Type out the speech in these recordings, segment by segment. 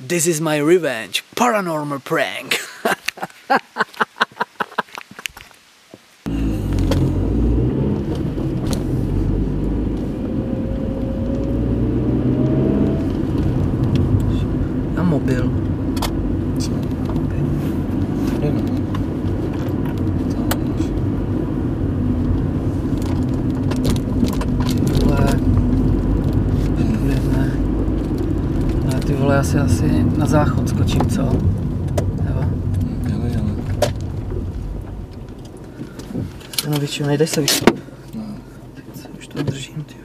This is my revenge, paranormal prank. Na mobil. Co? Tady no. Ty vole, asi na záchod skočím, co? Jo? Jele. No většinou, nejdeš se vyšlo. No. Už to držím, ty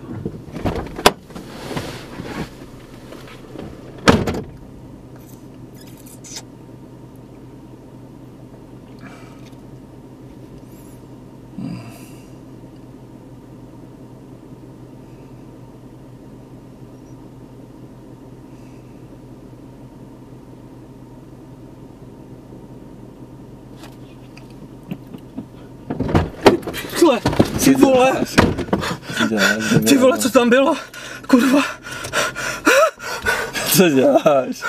vole. Ty vole, co tam bylo? Kurva. Co děláš?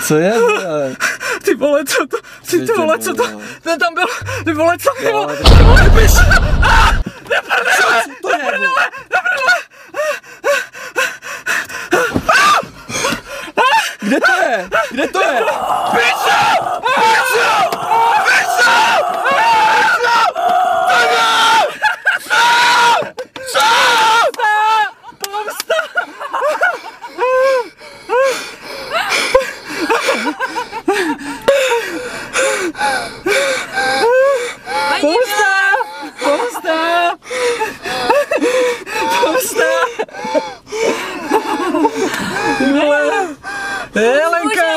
Co je? Ty vole, co to? Ty vole, co to? Ten tam byl. Ty vole, co to bylo? Ty vole, piš! Neprdele! Neprdele! Kde to je? Kde to je? Pičo! Pičo! Pičo! Helenka!